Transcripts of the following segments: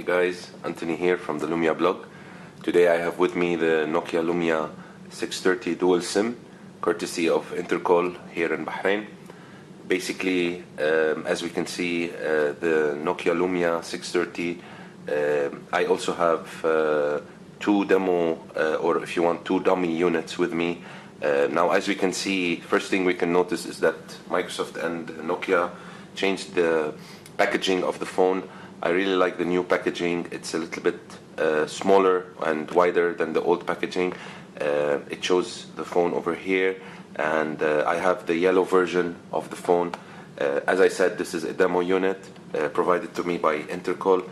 Hey guys, Anthony here from the Lumia blog. Today I have with me the Nokia Lumia 630 dual SIM, courtesy of Intercall here in Bahrain. Basically, as we can see, the Nokia Lumia 630, I also have two demo, or if you want, two dummy units with me. Now, as we can see, first thing we can notice is that Microsoft and Nokia changed the packaging of the phone. I really like the new packaging. It's a little bit smaller and wider than the old packaging. It shows the phone over here, and I have the yellow version of the phone. As I said, this is a demo unit provided to me by Intercall.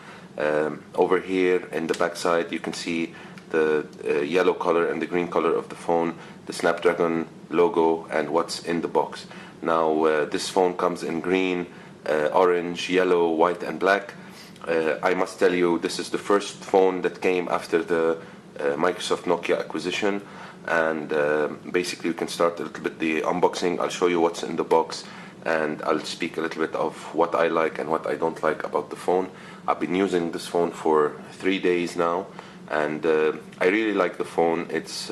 Over here in the back side you can see the yellow color and the green color of the phone, the Snapdragon logo, and what's in the box. Now this phone comes in green, orange, yellow, white and black. I must tell you, this is the first phone that came after the Microsoft Nokia acquisition, and basically we can start a little bit the unboxing. I'll show you what's in the box, and I'll speak a little bit of what I like and what I don't like about the phone. I've been using this phone for 3 days now, and I really like the phone. It's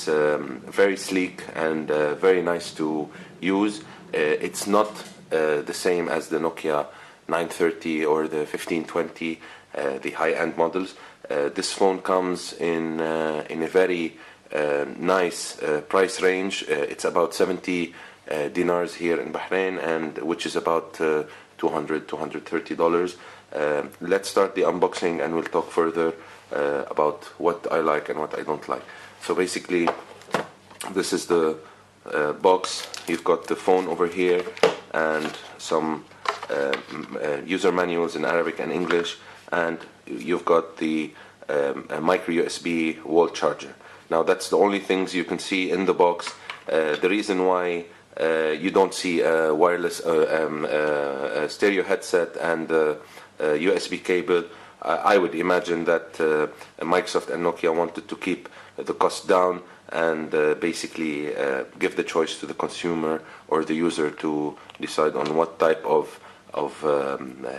very sleek and very nice to use. It's not the same as the Nokia 930 or the 1520, the high-end models. This phone comes in a very nice price range. It's about 70 dinars here in Bahrain, and which is about $230. Let's start the unboxing and we'll talk further about what I like and what I don't like. So basically, this is the box. You've got the phone over here and some user manuals in Arabic and English, and you've got the micro USB wall charger. Now that's the only things you can see in the box. The reason why you don't see a wireless stereo headset and USB cable, I would imagine that Microsoft and Nokia wanted to keep the cost down and basically give the choice to the consumer or the user to decide on what type of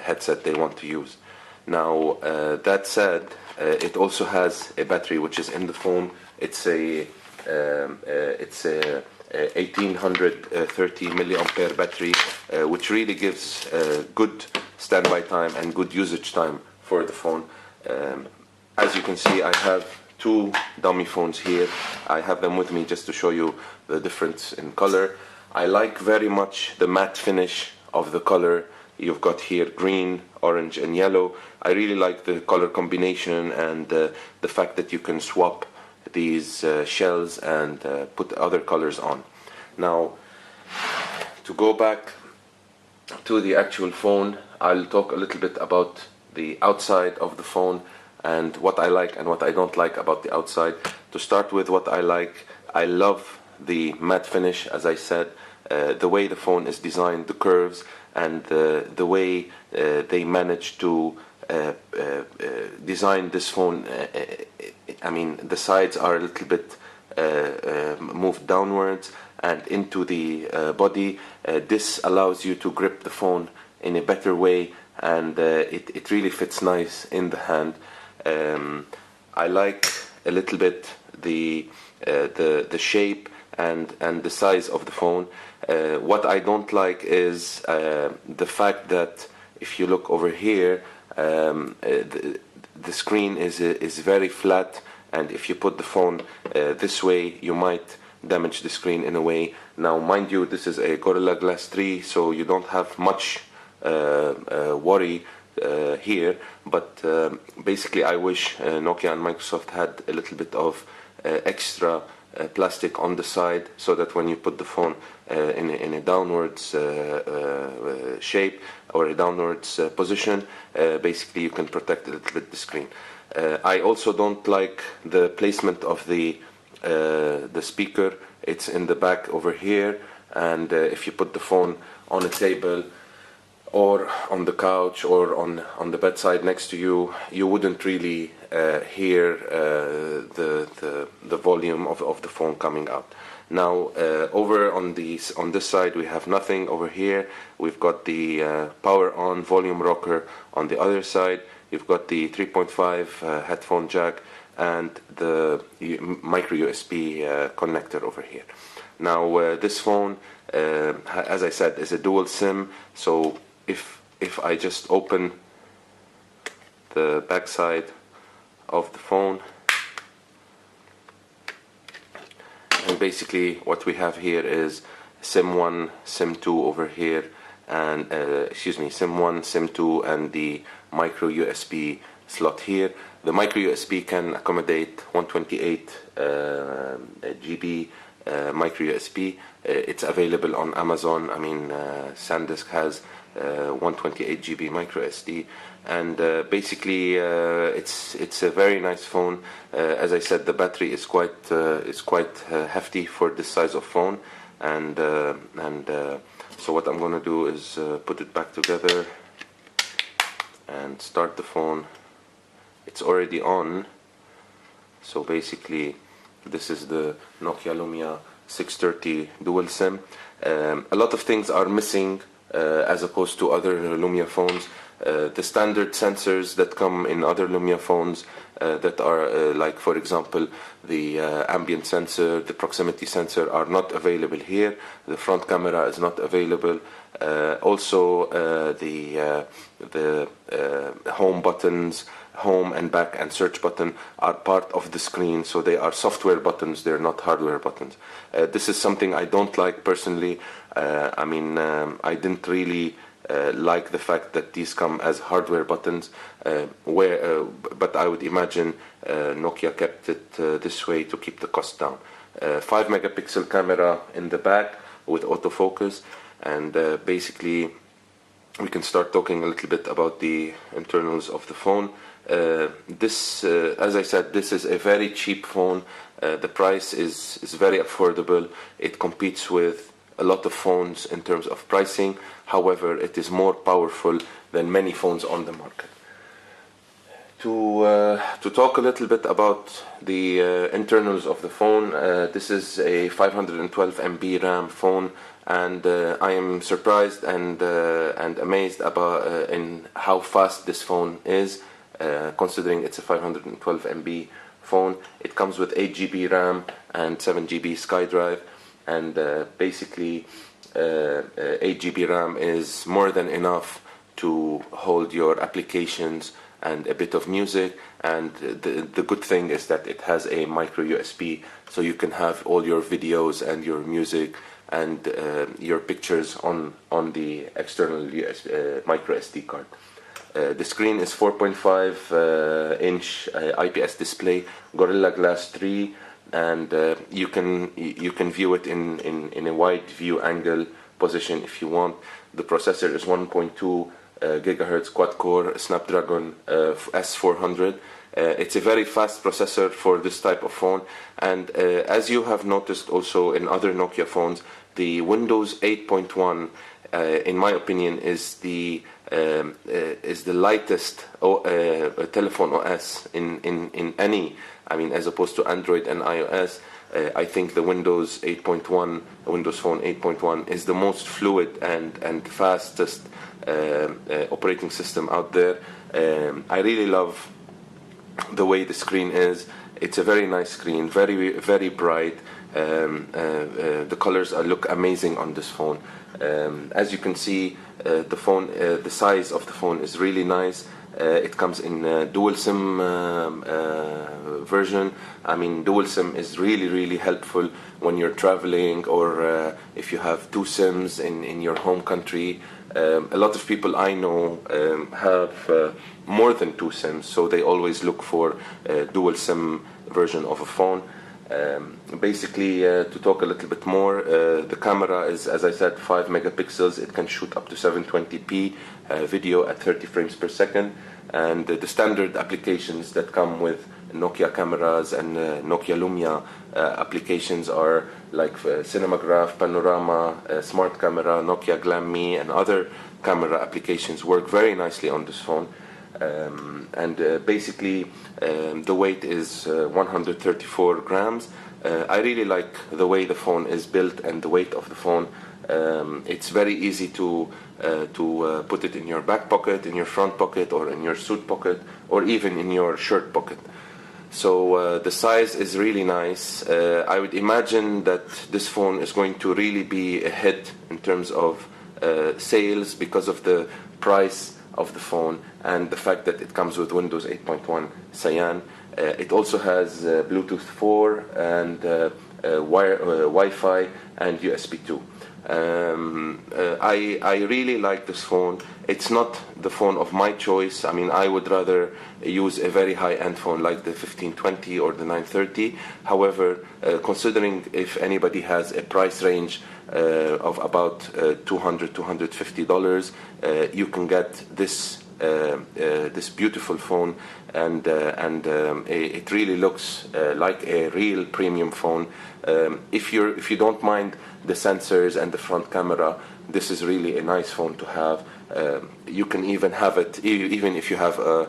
headset they want to use. Now that said, it also has a battery which is in the phone. It's a 1830 milliampere battery, which really gives good standby time and good usage time for the phone. As you can see, I have two dummy phones here. I have them with me just to show you the difference in color. I like very much the matte finish of the color. You've got here green, orange and yellow. I really like the color combination and the fact that you can swap these shells and put other colors on. Now, to go back to the actual phone, I'll talk a little bit about the outside of the phone and what I like and what I don't like about the outside. To start with what I like, I love the matte finish, as I said, the way the phone is designed, the curves, and the way they managed to design this phone. I mean, the sides are a little bit moved downwards and into the body. This allows you to grip the phone in a better way, and it really fits nice in the hand. I like a little bit the shape and the size of the phone. What I don't like is the fact that if you look over here, the screen is very flat, and if you put the phone this way, you might damage the screen in a way. Now mind you, this is a Gorilla Glass 3, so you don't have much worry here, but basically I wish Nokia and Microsoft had a little bit of extra plastic on the side, so that when you put the phone in a downwards shape or a downwards position, basically you can protect a little bit the screen. I also don't like the placement of the speaker. It's in the back over here, and if you put the phone on a table or on the couch or on the bedside next to you, you wouldn't really hear the volume of the phone coming out. Now over on this side we have nothing. Over here we've got the power on volume rocker. On the other side you've got the 3.5 headphone jack and the micro USB connector over here. Now this phone, as I said, is a dual SIM. So if I just open the back side of the phone, and basically what we have here is SIM 1, SIM 2 over here, and SIM 1, SIM 2, and the micro USB slot here. The micro USB can accommodate 128 GB micro USB. It's available on Amazon. I mean, SanDisk has 128 GB micro SD, and basically it's a very nice phone. As I said, the battery is quite hefty for this size of phone, and so what I'm going to do is put it back together and start the phone. It's already on. So basically this is the Nokia Lumia 630 dual SIM. A lot of things are missing as opposed to other Lumia phones. The standard sensors that come in other Lumia phones that are like, for example, the ambient sensor, the proximity sensor, are not available here. The front camera is not available. Also the home buttons, home and back and search button, are part of the screen, so they are software buttons, they're not hardware buttons. This is something I don't like personally. I mean, I didn't really like the fact that these come as hardware buttons, but I would imagine Nokia kept it this way to keep the cost down. 5 megapixel camera in the back with autofocus, and basically we can start talking a little bit about the internals of the phone. This, as I said, this is a very cheap phone. The price is very affordable. It competes with a lot of phones in terms of pricing. However, it is more powerful than many phones on the market. To talk a little bit about the internals of the phone, this is a 512 MB RAM phone, and I am surprised and amazed about in how fast this phone is, considering it's a 512 MB phone. It comes with 8 GB RAM and 7 GB SkyDrive, and basically 8 GB RAM is more than enough to hold your applications and a bit of music. And the good thing is that it has a micro USB, so you can have all your videos and your music and your pictures on the external micro SD card. The screen is 4.5 inch IPS display, Gorilla Glass 3, and you can view it in a wide view angle position if you want. The processor is 1.2 gigahertz quad-core Snapdragon S400. It's a very fast processor for this type of phone, and as you have noticed also in other Nokia phones, the Windows 8.1 in my opinion is the lightest telephone OS in any, I mean, as opposed to Android and iOS. I think the Windows 8.1, Windows Phone 8.1 is the most fluid and fastest operating system out there. I really love the way the screen is. It's a very nice screen, very bright. The colors look amazing on this phone. As you can see, the phone, the size of the phone is really nice. It comes in dual SIM version. I mean, dual SIM is really helpful when you're traveling, or if you have two SIMs in your home country. A lot of people I know have more than two SIMs, so they always look for a dual SIM version of a phone. Basically, to talk a little bit more, the camera is, as I said, 5 megapixels. It can shoot up to 720p video at 30 frames per second, and the standard applications that come with Nokia cameras and Nokia Lumia applications are like Cinemagraph, Panorama, Smart Camera, Nokia Glam Me, and other camera applications work very nicely on this phone. Basically the weight is 134 grams. I really like the way the phone is built and the weight of the phone. It's very easy to put it in your back pocket, in your front pocket, or in your suit pocket, or even in your shirt pocket. So the size is really nice. I would imagine that this phone is going to really be a hit in terms of sales because of the price of the phone and the fact that it comes with Windows 8.1 Cyan. It also has Bluetooth 4 and Wi-Fi and USB 2. I really like this phone. It's not the phone of my choice. I mean, I would rather use a very high-end phone like the 1520 or the 930. However, considering if anybody has a price range of about $200-$250, you can get this this beautiful phone, and it really looks like a real premium phone. If you don't mind the sensors and the front camera, this is really a nice phone to have. You can even have it, even if you have a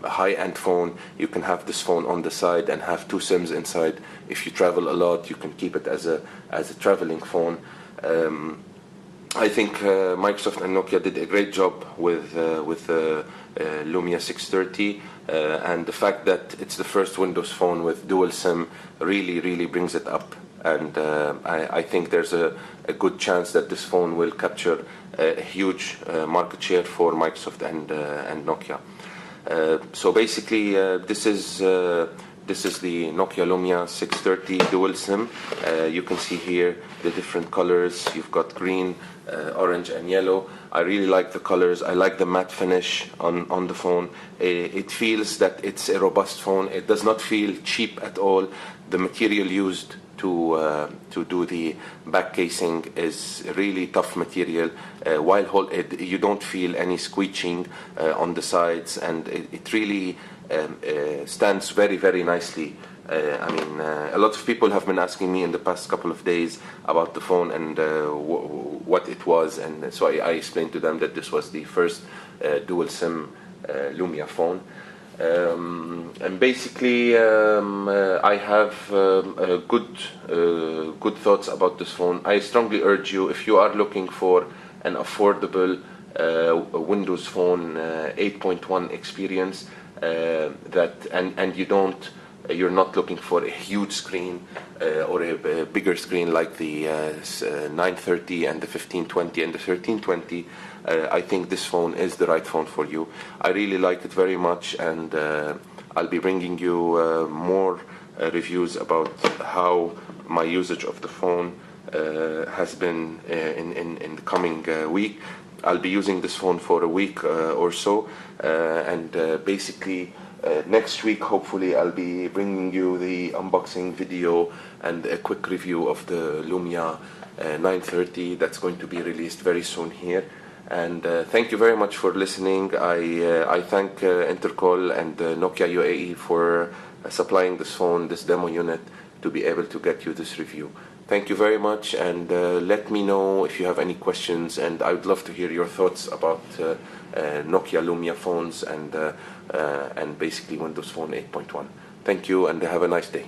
high-end phone, you can have this phone on the side and have two SIMs inside. If you travel a lot, you can keep it as a traveling phone. I think Microsoft and Nokia did a great job with Lumia 630, and the fact that it's the first Windows phone with dual SIM really brings it up. And I think there's a good chance that this phone will capture a huge market share for Microsoft and Nokia. So basically, this is the Nokia Lumia 630 dual SIM. You can see here the different colors. You've got green, orange and yellow. I really like the colors. I like the matte finish on the phone. It feels that it's a robust phone. It does not feel cheap at all. The material used to do the back casing is really tough material. While you don't feel any squeaking on the sides, and it really stands very nicely. I mean, a lot of people have been asking me in the past couple of days about the phone and what it was, and so I explained to them that this was the first dual SIM Lumia phone. And basically, I have good thoughts about this phone. I strongly urge you, if you are looking for an affordable Windows Phone 8.1 experience, and you're not looking for a huge screen or a bigger screen like the 930 and the 1520 and the 1320, I think this phone is the right phone for you. I really like it very much, and I'll be bringing you more reviews about how my usage of the phone has been in the coming week. I'll be using this phone for a week or so, and basically next week hopefully I'll be bringing you the unboxing video and a quick review of the Lumia 930 that's going to be released very soon here. And thank you very much for listening. I thank Intercol and Nokia UAE for supplying this phone, this demo unit, to be able to get you this review. Thank you very much, and let me know if you have any questions, and I would love to hear your thoughts about Nokia Lumia phones and basically Windows Phone 8.1. Thank you, and have a nice day.